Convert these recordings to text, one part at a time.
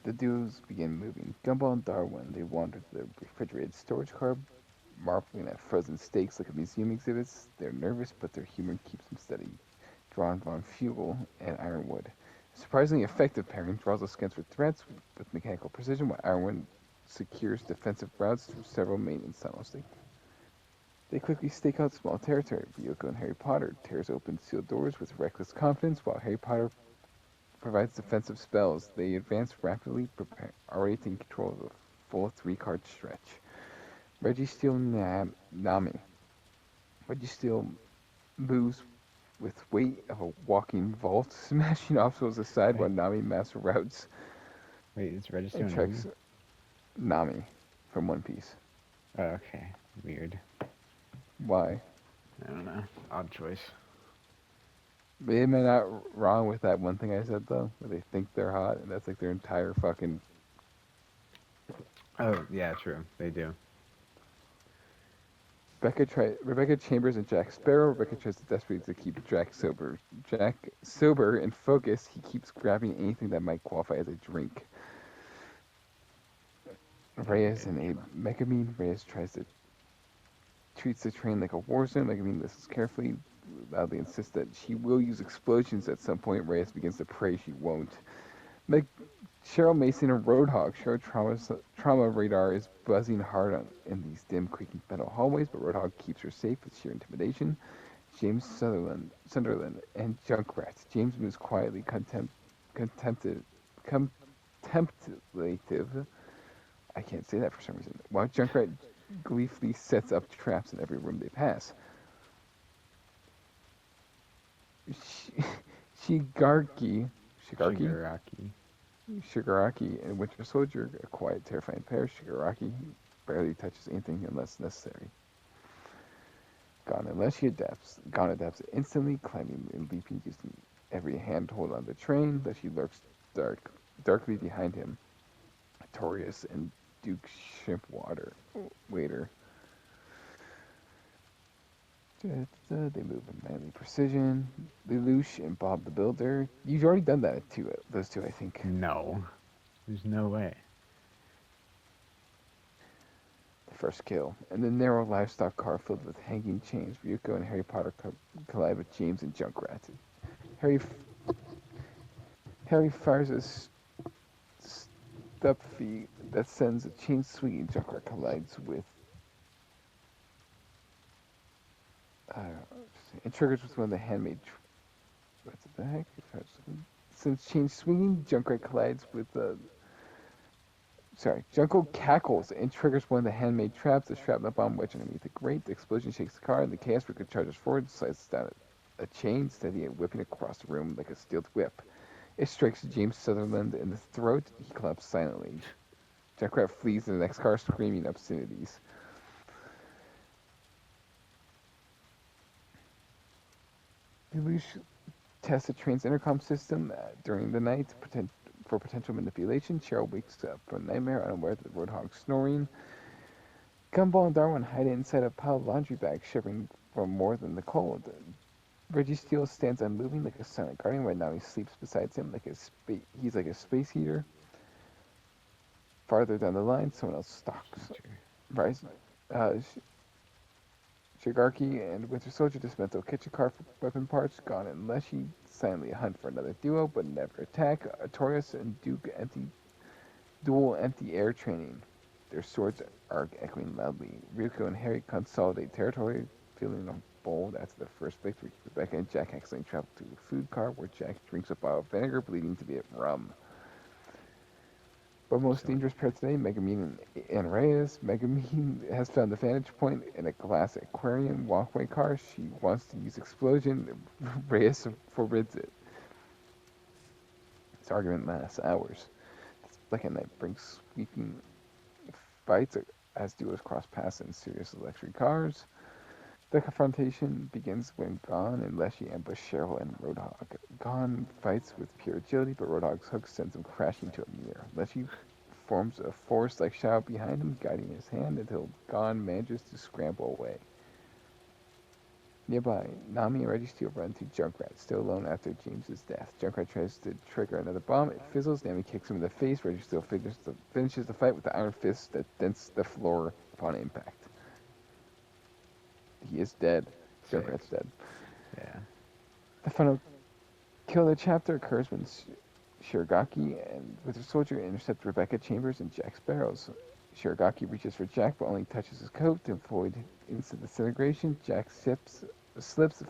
The duos begin moving. Gumball and Darwin, they wander to the refrigerated storage car, marveling at frozen steaks like a museum exhibits. They're nervous, but their humor keeps them steady. Drawn von Fuel and Ironwood. Surprisingly effective pairing draws askance for threats with mechanical precision, while Ironwood secures defensive routes through several maintenance tunnels. They quickly stake out small territory. Ryoko and Harry Potter tears open sealed doors with reckless confidence, while Harry Potter provides defensive spells. They advance rapidly, already taking control of a full three-card stretch. Reggie Steele Nami. Reggie Steele moves with weight of a walking vault, smashing obstacles aside while Wait, Nami maps routes wait, it's and Register checks Nami? Nami from One Piece. Oh, okay. Weird. Why? I don't know. Odd choice. Am I not wrong with that one thing I said though? Where they think they're hot and that's like their entire fucking. Oh, yeah, true. They do. Rebecca Chambers and Jack Sparrow. Rebecca tries to desperately to keep Jack sober. Jack sober and focused. He keeps grabbing anything that might qualify as a drink. Reyes Okay, and Abe sure. Megamine. Reyes tries to treats the train like a war zone. Megamine listens carefully, loudly insists that she will use explosions at some point. Reyes begins to pray she won't. Meg Cheryl Mason and Roadhog. Cheryl trauma radar is buzzing hard in these dim, creaking metal hallways, but Roadhog keeps her safe with sheer intimidation. James Sunderland, and Junkrat. James moves quietly, contempted, contemplative. I can't say that for some reason. While Junkrat gleefully sets up traps in every room they pass. Sh- Shigaraki, Shigaraki, Shigaraki. Shigaraki, and Winter Soldier, a quiet, terrifying pair. Shigaraki barely touches anything unless necessary. Gone adapts instantly, climbing and leaping, using every handhold on the train. Leshy lurks darkly behind him. Torius and Duke Shrimpwater waiter. They move with manly precision. Lelouch and Bob the Builder. You've already done that too. Those two, I think. No. There's no way. The first kill. And the narrow livestock car filled with hanging chains. Ryuko and Harry Potter collide with James and Junkrat. Harry Harry fires a step feed that sends a chain swinging. Junkrat collides with and triggers with one of the handmade. What the heck? Since chain swinging, Junkrat collides with the. Junko cackles and triggers one of the handmade traps. The shrapnel bomb wedge underneath the grate. The explosion shakes the car, and the chaos Rika charges forward, slices down a chain, steady it whipping across the room like a steeled whip. It strikes James Sutherland in the throat. He collapses silently. Junkrat flees to the next car, screaming obscenities. Lelouch tests the train's intercom system during the night for potential manipulation. Cheryl wakes up from a nightmare, unaware that the Roadhog's snoring. Gumball and Darwin hide inside a pile of laundry bags, shivering from more than the cold. Reggie Steele stands unmoving like a silent guardian. Right now, he sleeps beside him like he's like a space heater. Farther down the line, someone else stalks. Rise, uh, Shigaraki and Winter Soldier dismantle a kitchen car for weapon parts. Gon and Leshy silently hunt for another duo, but never attack. Artorias and Duke dual empty air training. Their swords are echoing loudly. Ryuko and Harry consolidate territory, feeling bold after the first victory. Rebecca and Jack accidentally travel to a food car where Jack drinks a bottle of vinegar, believing to be rum. But most So, dangerous pair today, Megamine and Reyes. Megamine has found the vantage point in a glass aquarium walkway car. She wants to use explosion. Reyes forbids it. This argument lasts hours. The second night brings sweeping fights as duos cross paths in serious electric cars. The confrontation begins when Gon and Leshy ambush Cheryl and Roadhog. Gon fights with pure agility, but Roadhog's hook sends him crashing to a mirror. Leshy forms a forest-like shadow behind him, guiding his hand until Gon manages to scramble away. Nearby, Nami and Reggie Steel run to Junkrat, still alone after James's death. Junkrat tries to trigger another bomb. It fizzles. Nami kicks him in the face. Reggie Steel finishes the fight with the iron fist that dents the floor upon impact. He is dead. Sick. Junkrat's dead. Yeah. The final kill of the chapter occurs when Shiragaki and Winter Soldier intercept Rebecca Chambers and Jack Sparrows. Shiragaki reaches for Jack but only touches his coat to avoid instant disintegration. Jack slips,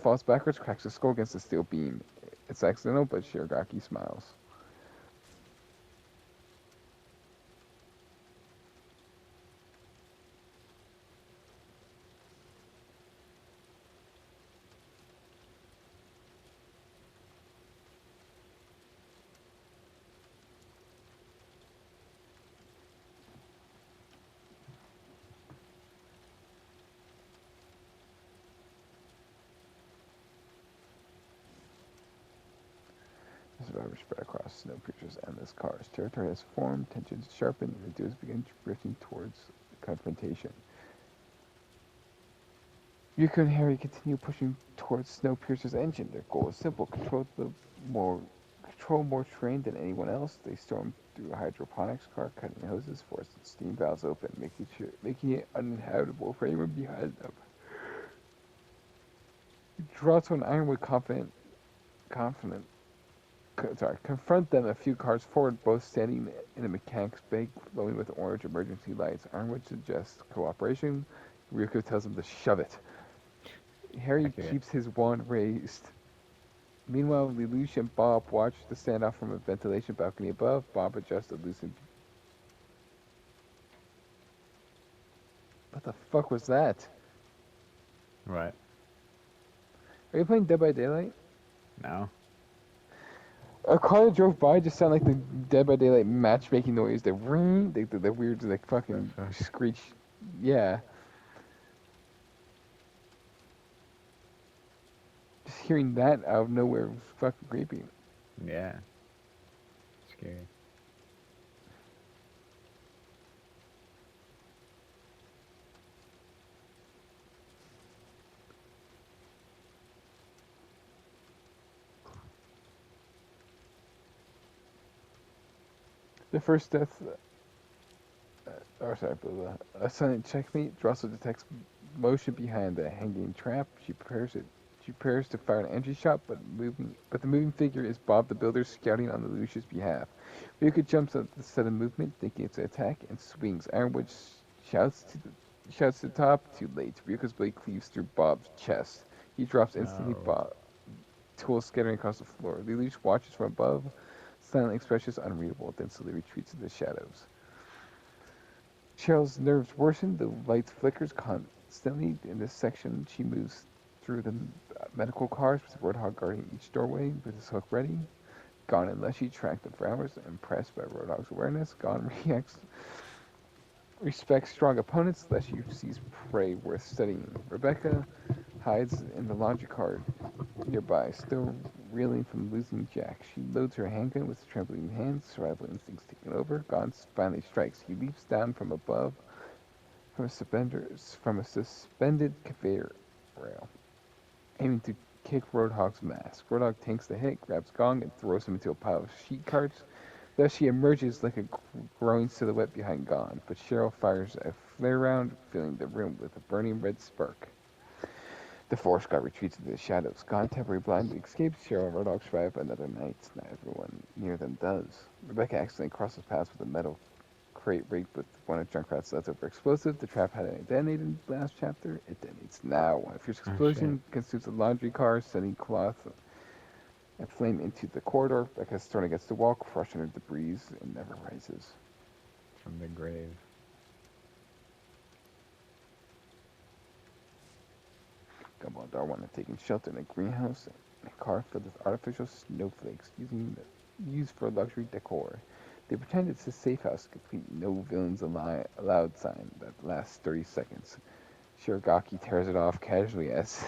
falls backwards, cracks his skull against the steel beam. It's accidental, but Shiragaki smiles. The survivors spread across Snowpiercer's endless cars. Territory has formed, tensions sharpen, and the duos begin drifting towards confrontation. Yuko and Harry continue pushing towards Snowpiercer's engine. Their goal is simple: more control more terrain than anyone else. They storm through a hydroponics car, cutting hoses, forcing steam valves open, making it uninhabitable for anyone behind them. Draw to an Ironwood confident, confront them a few cars forward, both standing in a mechanic's bay glowing with orange emergency lights. Ironwood suggests cooperation. Ryuko tells him to shove it. Harry Accurate. keeps his wand raised. Meanwhile, Lelouch and Bob watch the standoff from a ventilation balcony above. Bob adjusts a loosened. What the fuck was that? What? Are you playing Dead by Daylight? No? A car that drove by just sounded like the Dead by Daylight matchmaking noise. The ring, the weird, like The fucking fuck? screech. Yeah. Just hearing that out of nowhere was fucking creepy. Yeah. Scary. The first death. Sorry, a silent checkmate. Drossel detects motion behind the hanging trap. She prepares to fire an entry shot, but the moving figure is Bob the Builder scouting on the Lucius behalf. Ryuka jumps at the sudden movement, thinking it's an attack, and swings. Ironwood shouts to the top. Too late. Ryuka's blade cleaves through Bob's chest. He drops instantly. No. Bob tools scattering across the floor. Lelouch watches from above. Silent expressions unreadable, then slowly retreats into the shadows. Cheryl's nerves worsen. The light flickers constantly. In this section, she moves through the medical cars with Roadhog guarding each doorway with his hook ready. Gon and Leshy track them for hours. Impressed by Roadhog's awareness, Gon respects strong opponents. Leshy sees prey worth studying. Rebecca hides in the laundry cart nearby, still reeling from losing Jack. She loads her handgun with trembling hands, survival instincts taking over. Gon finally strikes. He leaps down from above from a suspended conveyor rail, aiming to kick Roadhog's mask. Roadhog tanks the hit, grabs Gong, and throws him into a pile of sheet carts. Thus, she emerges like a growing silhouette behind Gon, but Cheryl fires a flare round, filling the room with a burning red spark. The Force Guard retreats into the shadows. Gon temporarily blindly escapes. Cheryl and Roadhog survive another night. Not everyone near them does. Rebecca accidentally crosses paths with a metal crate rigged with one of Junkrat's leftover explosive. The trap hadn't detonated in the last chapter. It detonates now. A fierce Oh shit. explosion consumes a laundry car, sending cloth and flame into the corridor. Becca's thrown against the wall, crushed under the breeze, and never rises. From the grave. Gumball and Darwin are taking shelter in a greenhouse in a car filled with artificial snowflakes used for luxury decor. They pretend it's a safe house, complete no villains allowed sign that lasts 30 seconds. Shiragaki tears it off casually as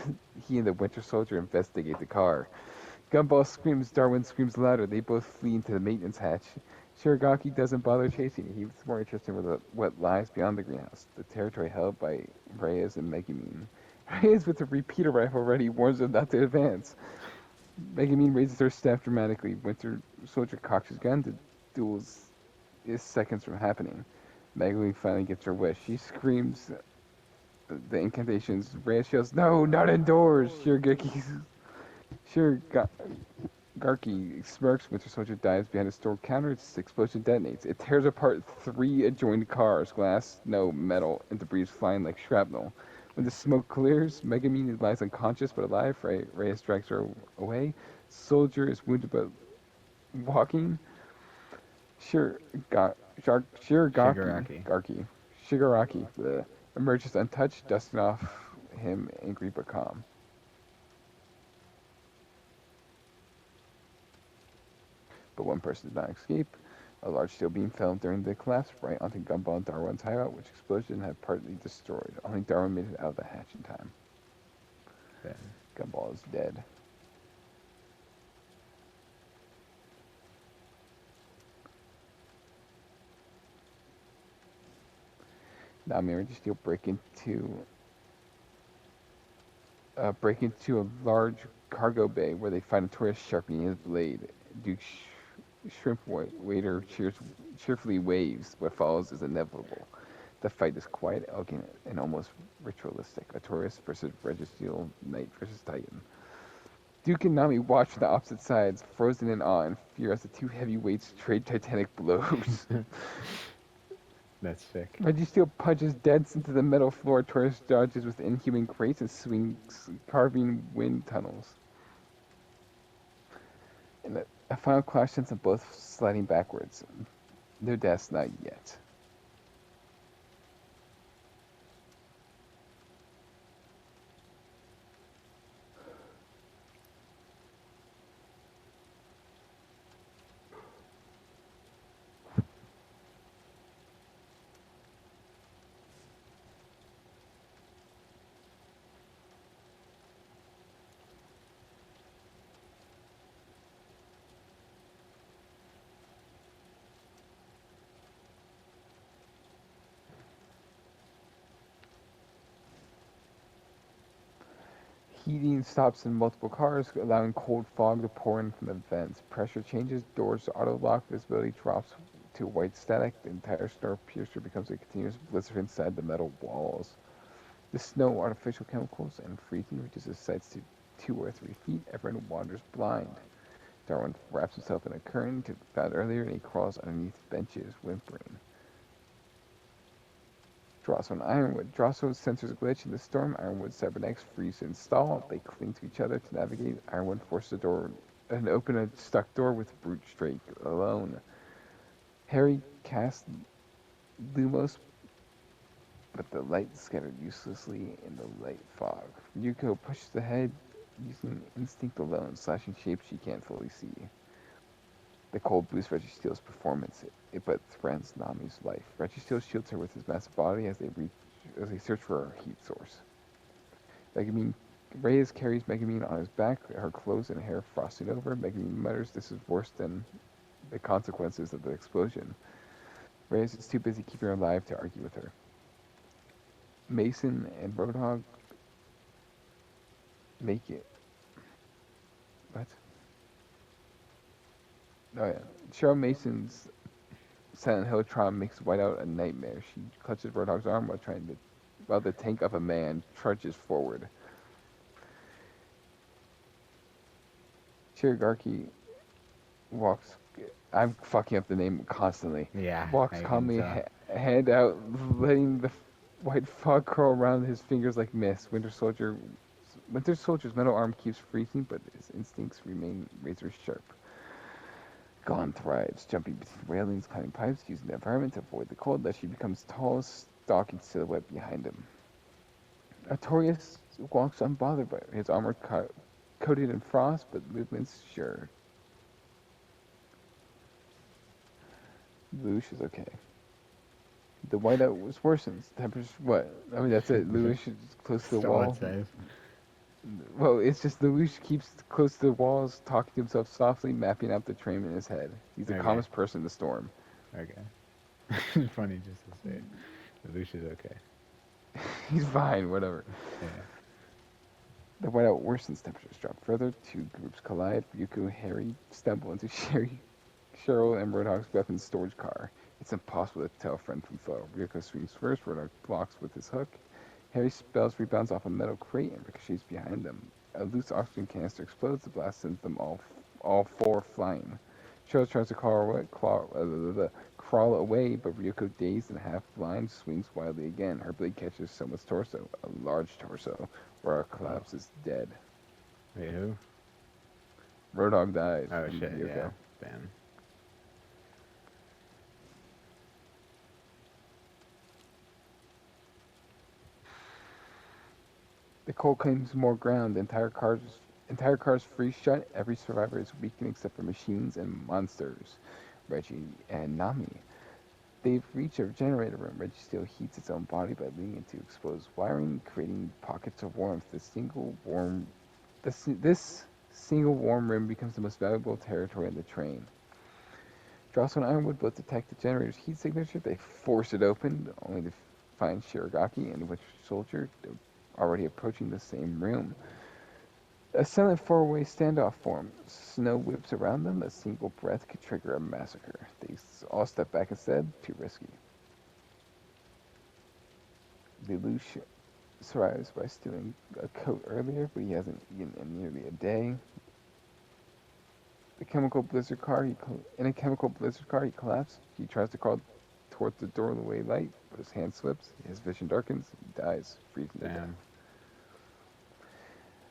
he and the Winter Soldier investigate the car. Gumball screams, Darwin screams louder. They both flee into the maintenance hatch. Shiragaki doesn't bother chasing. He's more interested in what lies beyond the greenhouse, the territory held by Reyes and Megumin. Reyes, with a repeater rifle ready, warns them not to advance. Megumin raises her staff dramatically. Winter Soldier cocks his gun. The duel is seconds from happening. Megumin finally gets her wish. She screams the incantations. Reyes yells, "No, not indoors!" Garki smirks. Winter Soldier dives behind a store counter. Its explosion detonates. It tears apart three adjoining cars, glass, no metal, and debris flying like shrapnel. When the smoke clears, Megumin lies unconscious but alive. Reyes drags her away. Soldier is wounded but walking. Shir- Shiragaki, Shigaraki. Garki, Shigaraki emerges untouched, dusting off him, angry but calm. But one person did not escape. A large steel beam fell during the collapse right onto Gumball and Darwin's hideout, which explosion had partly destroyed. Only Darwin made it out of the hatch in time. Then Gumball is dead. Now Mary and Steel break into a large cargo bay where they find a tourist sharpening his blade. Duke Shrimp Waiter cheerfully waves. What follows is inevitable. The fight is quiet, elegant, and almost ritualistic. A Taurus versus Registeel, Knight versus Titan. Duke and Nami watch from the opposite sides, frozen in awe and fear as the two heavyweights trade titanic blows. that's sick. Registeel punches dents into the metal floor. Taurus dodges with inhuman grace and swings, carving wind tunnels. And a final clash sends them both sliding backwards. Their deaths not yet. Heating stops in multiple cars, allowing cold fog to pour in from the vents. Pressure changes, doors auto lock, visibility drops to white static. The entire snow piercer becomes a continuous blizzard inside the metal walls. The snow, artificial chemicals, and freezing reaches his sights to 2 or 3 feet. Everyone wanders blind. Darwin wraps himself in a curtain found earlier and he crawls underneath benches, whimpering. Drosso and Ironwood. Drosso senses a glitch in the storm. Ironwood cybernetics freeze and stall. They cling to each other to navigate. Ironwood forces a door and open a stuck door with Brute Strike alone. Harry casts Lumos, but the light scattered uselessly in the light fog. Yuko pushes ahead using instinct alone, slashing shapes she can't fully see. The cold boosts Registeel's performance, but threatens Nami's life. Registeel shields her with his massive body as they search for a heat source. Megumin Reyes carries Megumin on his back, her clothes and hair frosting over. Megumin mutters this is worse than the consequences of the explosion. Reyes is too busy keeping her alive to argue with her. Mason and Roadhog make it. What? Oh yeah. Cheryl Mason's Silent Hill trauma makes Whiteout a nightmare. She clutches Roadhog's arm while the tank of a man trudges forward. Chirigarki walks. I'm fucking up the name constantly. Yeah, Walks I can calmly, tell. hand out, letting the white fog curl around his fingers like mist. Winter Soldier's metal arm keeps freezing, but his instincts remain razor sharp. Gon thrives, jumping between railings, climbing pipes, using the environment to avoid the cold, as she becomes tall, stalking silhouette behind him. Artorias walks unbothered by his armor coated in frost, but movements sure. Lelouch is okay. The whiteout was worsens. Temperatures, what? I mean, that's it. Lelouch is close to the That's all it wall. says. Well, it's just Lelouch keeps close to the walls, talking to himself softly, mapping out the terrain in his head. He's the Okay. calmest person in the storm. Okay. Funny just to say it. Lucia's okay. He's fine, whatever. Yeah. The whiteout worsens, temperatures drop further, two groups collide. Ryuko and Harry stumble into Cheryl and Roadhog's weapons storage car. It's impossible to tell friend from foe. Ryuko swings first, Roadhog blocks with his hook. Harry's spells rebounds off a metal crate and ricochets behind them. A loose oxygen canister explodes, the blast sends them all four flying. Cheryl tries to crawl away, but Ryuko, dazed and half blind, swings wildly again. Her blade catches someone's torso, a large torso. Roadhog Oh, collapses dead. wait, who? Roadhog dies Oh from shit, yeah. Ryuko. Damn. The cold claims more ground. Entire cars freeze shut. Every survivor is weakened except for machines and monsters. Reggie and Nami. They've reached a generator room. Reggie Steel heats its own body by leaning into exposed wiring, creating pockets of warmth. This single warm room becomes the most valuable territory on the train. Drossel and Ironwood both detect the generator's heat signature. They force it open, only to find Shirogaki and the Winter Soldier already approaching the same room. A silent four-way standoff forms. Snow whips around them. A single breath could trigger a massacre. They all step back instead. Too risky. Lelouch survives by stealing a coat earlier, but he hasn't eaten in nearly a day. In a chemical blizzard car, he collapses. He tries to crawl towards the doorway light, but his hand slips. His vision darkens. He dies, freezing to death. Damn.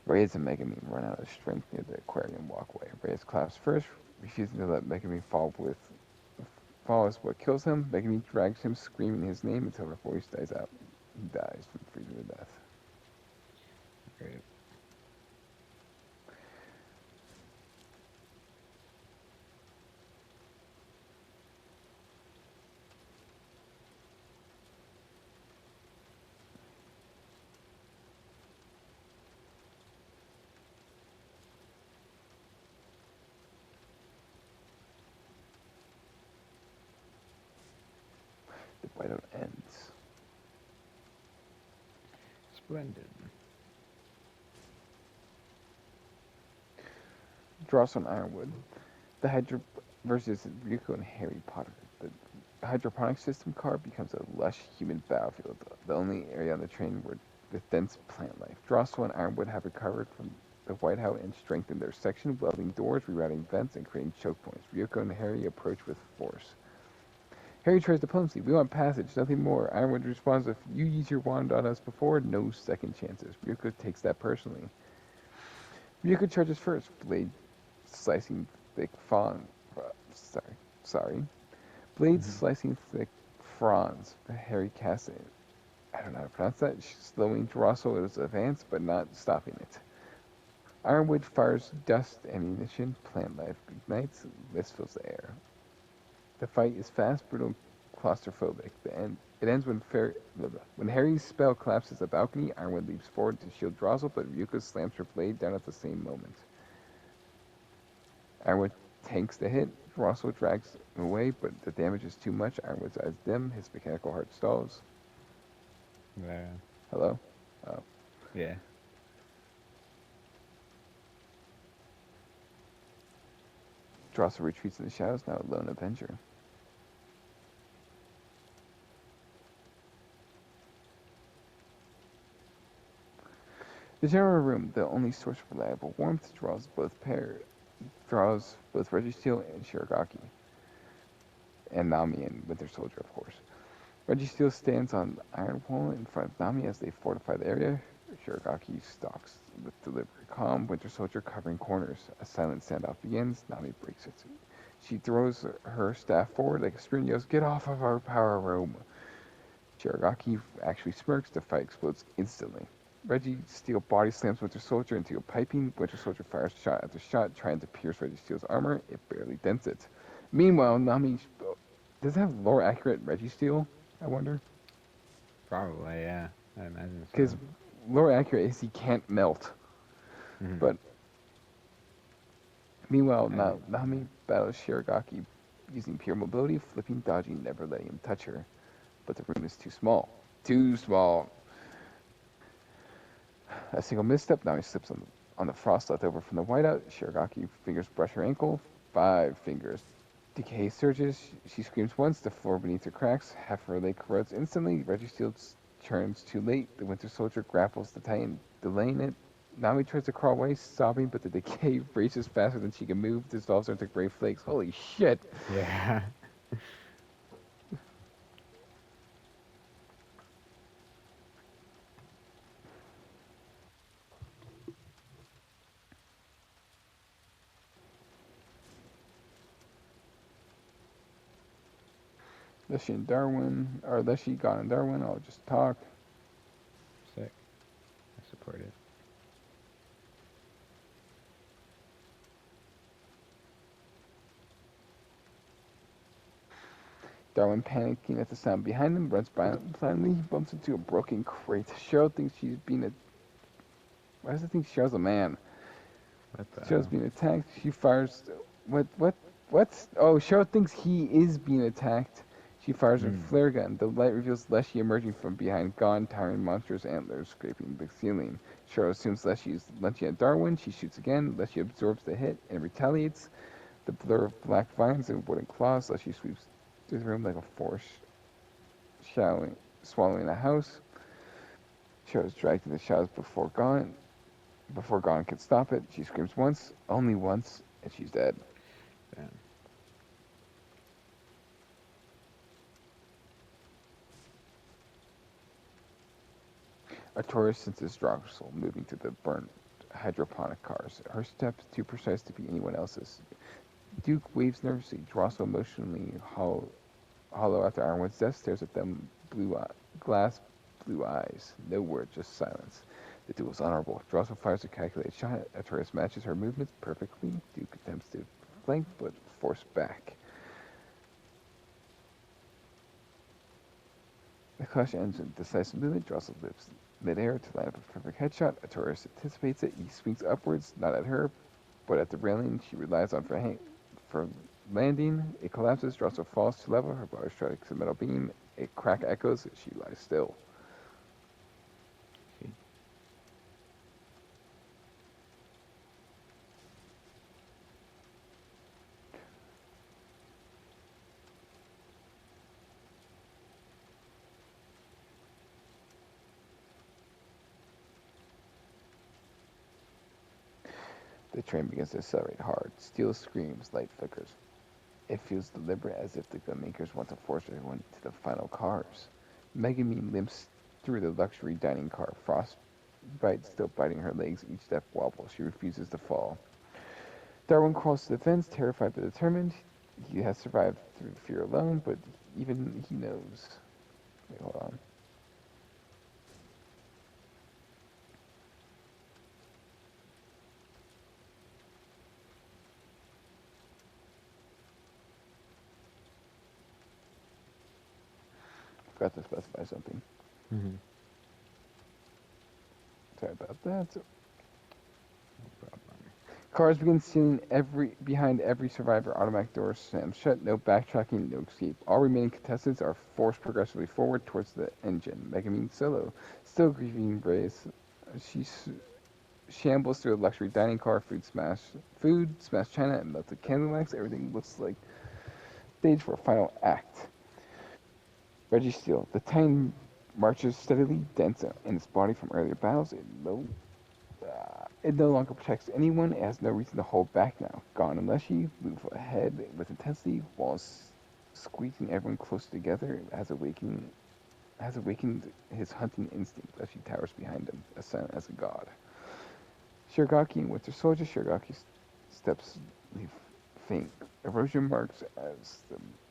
Reyes and Megumin run out of strength near the aquarium walkway. Reyes collapses first, refusing to let Megumin fall is what kills him. Megumin drags him, screaming his name until her voice dies out. He dies from freezing to death. Great. The whiteout ends. Splendid. Dross on Ironwood. The Hydro versus Ryuko and Harry Potter. The hydroponic system car becomes a lush human battlefield, the only area on the train with dense plant life. Drossel and Ironwood have recovered from the Whiteout and strengthened their section, welding doors, rerouting vents, and creating choke points. Ryuko and Harry approach with force. Harry tries diplomacy. We want passage, nothing more. Ironwood responds, if you use your wand on us before, no second chances. Ryuko takes that personally. Ryuko charges first, blade slicing thick fawn. Sorry. Blades Mm-hmm. slicing thick fronds. Harry casts it. I don't know how to pronounce that. Slowing Drossel's advance, but not stopping it. Ironwood fires dust ammunition. Plant life ignites. This fills the air. The fight is fast, brutal, and claustrophobic. It ends when Harry's spell collapses a balcony. Ironwood leaps forward to shield Drossel, but Ryuko slams her blade down at the same moment. Ironwood tanks the hit. Drossel drags him away, but the damage is too much. Ironwood's eyes dim. His mechanical heart stalls. Yeah. Hello? Oh. Yeah. Drossel retreats in the shadows, now a lone avenger. The general room, the only source of reliable warmth, draws both Reggie Steel and Shirogaki, and Nami and Winter Soldier, of course. Reggie Steel stands on the iron wall in front of Nami as they fortify the area. Shirogaki stalks with deliberate calm, Winter Soldier covering corners. A silent standoff begins. Nami breaks it. She throws her staff forward like a spear and yells, "Get off of our power room!" Shirogaki actually smirks. The fight explodes instantly. Reggie Steel body slams Winter Soldier into a piping. Winter Soldier fires shot after shot, trying to pierce Reggie Steel's armor. It barely dents it. Meanwhile, Nami does it have lore accurate Reggie Steel? I wonder. Probably, yeah. I imagine Because so. lore accurate is he can't melt. Mm-hmm. But meanwhile, I now mean, Nami battles Shirogaki using pure mobility, flipping, dodging, never letting him touch her. But the room is too small. Too small. A single misstep, now he slips on the frost left over from the whiteout. Shiragaki fingers brush her ankle. 5 fingers. Decay surges. She screams once. The floor beneath her cracks. Half her leg corrodes instantly. Registeel turns too late. The Winter Soldier grapples the Titan, delaying it. Nami tries to crawl away, sobbing, but the decay races faster than she can move, dissolves her into gray flakes. Holy shit! Yeah. Leshy and Darwin, or Leshy, Gon, and Darwin, I'll just talk. Sick. I support it. Darwin, panicking at the sound behind him, runs blindly. He bumps into a broken crate. Cheryl thinks she's being a. Why does it think Cheryl's a man? What the Cheryl's hell? being attacked. She fires. What? What? What? Oh, Cheryl thinks he is being attacked. She fires her Mm. flare gun. The light reveals Leshy emerging from behind, gone, towering monstrous antlers scraping the ceiling. Cheryl assumes Leshy is lunging at Darwin. She shoots again. Leshy absorbs the hit and retaliates. The blur of black vines and wooden claws. Leshy sweeps through the room like a force swallowing a house. Cheryl is dragged to the shadows before Gon can stop it. She screams once, only once, and she's dead. Damn. Artorias senses Droxel moving through the burnt hydroponic cars. Her steps too precise to be anyone else's. Duke waves nervously. Drossel emotionally hollow after Ironwood's death stares at them glass blue eyes. No word, just silence. The duel is honorable. Drossel fires a calculated shot. Artorias matches her movements perfectly. Duke attempts to flank, but forced back. The clash ends in decisive movement. Drossel lifts midair to land up a perfect headshot. Artorias anticipates it. He swings upwards, not at her, but at the railing she relies on for landing. It collapses. Drossel falls to level. Her body strikes a metal beam. A crack echoes. She lies still. See? The train begins to accelerate hard. Steel screams. Light flickers. It feels deliberate, as if the gunmakers want to force everyone to the final cars. Megami limps through the luxury dining car. Frostbite still biting her legs. Each step wobbles. She refuses to fall. Darwin crawls to the fence, terrified but determined. He has survived through fear alone, but even he knows. Wait, hold on. I forgot to specify something. Mm-hmm. Sorry about that. No problem. Cars begin sealing behind every survivor. Automatic doors slam shut. No backtracking, no escape. All remaining contestants are forced progressively forward towards the engine. Megumin Solo, still grieving Brace, she shambles through a luxury dining car. Food, smashed china, and melted candle wax. Everything looks like stage for a final act. Reggie Steele, the Titan marches steadily, dense in its body from earlier battles. It no longer protects anyone. It has no reason to hold back now. Gon and Leshy move ahead with intensity while squeezing everyone closer together. Has awakened his hunting instinct. Leshy towers behind him, as silent as a god. Shiragaki and Winter Soldier. Shiragaki steps leave faint erosion marks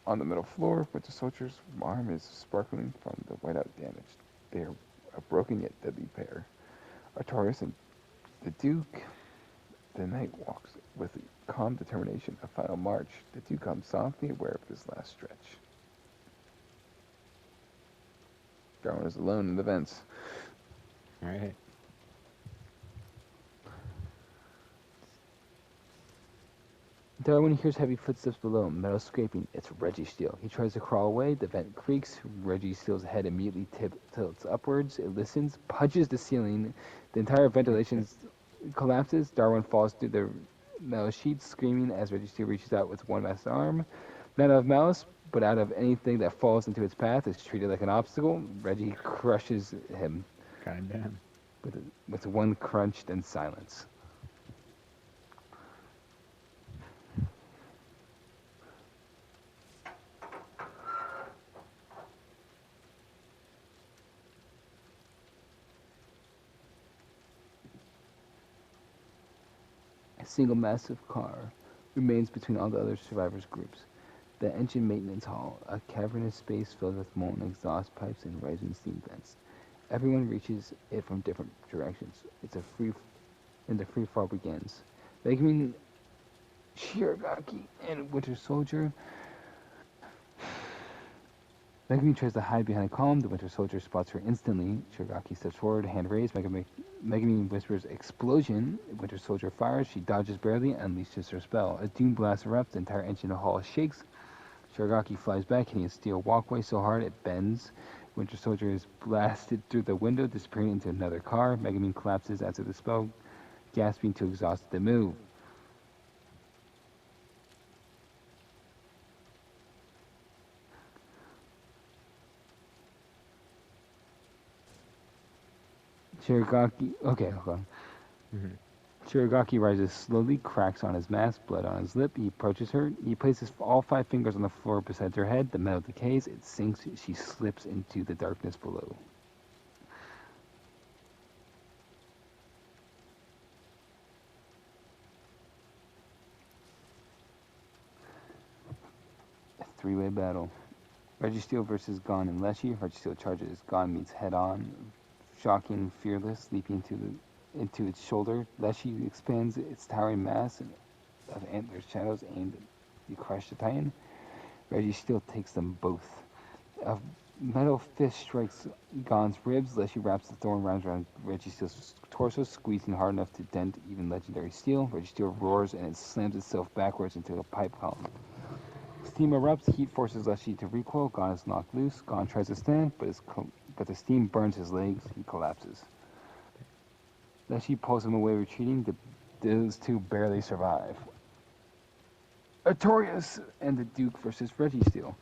on the middle floor. Winter Soldier's arm is sparkling from the whiteout damage. They are a broken yet deadly pair. Artorias and the Duke. The knight walks with calm determination a final march. The Duke comes softly, aware of his last stretch. Darwin is alone in the vents. All right. Darwin hears heavy footsteps below, metal scraping. It's Reggie Steele. He tries to crawl away. The vent creaks. Reggie Steele's head immediately tilts upwards. It listens, punches the ceiling. The entire Oh ventilation shit. collapses. Darwin falls through the metal sheets, screaming as Reggie Steele reaches out with one last arm. Not out of malice, but out of anything that falls into its path is treated like an obstacle. Reggie crushes him God damn. with, with one crunch, then silence. A single massive car remains between all the other survivors' groups. The engine maintenance hall, a cavernous space filled with molten exhaust pipes and rising steam vents. Everyone reaches it from different directions. And the free fall begins. Megumin, Shiragaki, and Winter Soldier. Megumi tries to hide behind a column. The Winter Soldier spots her instantly. Shiragaki steps forward, hand raised. Megumi whispers, "Explosion!" Winter Soldier fires. She dodges barely and unleashes her spell. A doom blast erupts. The entire engine hall shakes. Shiragaki flies back, hitting a steel walkway so hard it bends. Winter Soldier is blasted through the window, disappearing into another car. Megumi collapses after the spell, gasping too exhausted to move. Shiragaki. Okay, hold on. Hmm. Shiragaki rises slowly, cracks on his mask, blood on his lip. He approaches her. He places all 5 fingers on the floor beside her head. The metal decays. It sinks. She slips into the darkness below. A three-way battle. Reggie Steele versus Gon and Leshy. Reggie Steele charges. Gon meets head on. Shocking, fearless, leaping into its shoulder. Leshy expands its towering mass of antlers shadows aimed to crush the Titan. Reggie Steele takes them both. A metal fist strikes Gon's ribs. Leshy wraps the thorn rounds around Reggie Steele's torso, squeezing hard enough to dent even legendary steel. Reggie Steele roars and it slams itself backwards into a pipe column. Steam erupts. Heat forces Leshy to recoil. Gon is knocked loose. Gon tries to stand, but the steam burns his legs. He collapses. Leshy pulls him away, retreating. Those two barely survive. Artorias and the Duke versus Reggie Steele.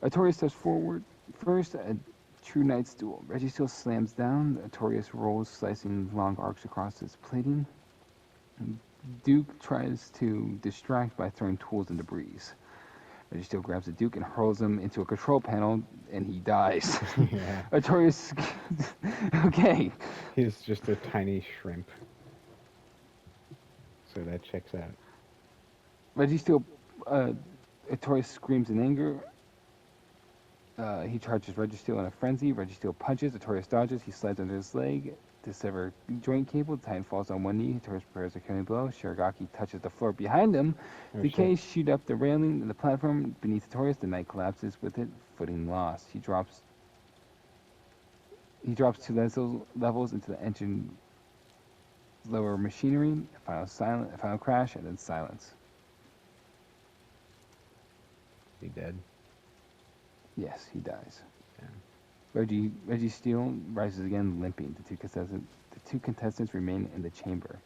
Artorias steps forward first, a true knight's duel. Reggie Steele slams down. Artorias rolls, slicing long arcs across his plating. Duke tries to distract by throwing tools and debris. Reggie Steele grabs the Duke and hurls him into a control panel, and he dies. Yeah. Artorias. Okay. He's just a tiny shrimp. So that checks out. Reggie Steele. Artorias screams in anger. He charges Reggie Steele in a frenzy. Reggie Steele punches. Artorias dodges. He slides under his leg to sever joint cable. The Titan falls on one knee. Artorias prepares a killing blow. Shiragaki touches the floor behind him. Oh Decay shit. shoot up the railing and the platform beneath Artorias. The knight collapses with it. Footing lost. He drops 2 levels into the engine lower machinery. A final crash, and then silence. He dead. Yes, he dies. Damn. Reggie Steele rises again, limping. The two contestants remain in the chamber.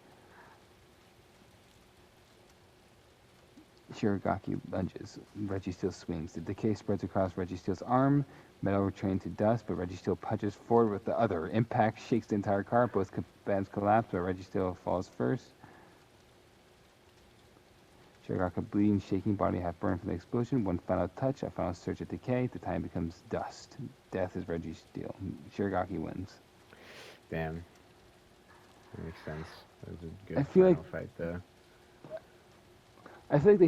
Shiragaki lunges. Reggie Steele swings. The decay spreads across Reggie Steele's arm. Metal returning to dust, but Reggie Steele punches forward with the other. Impact shakes the entire car. Both bands collapse, but Reggie Steele falls first. Shiragaki bleeding, shaking, body half burned from the explosion. One final touch, a final surge of decay. The time becomes dust. Death is Reggie Steele. Shiragaki wins. Damn. That makes sense. That was a I good feel like final fight, though. I feel like they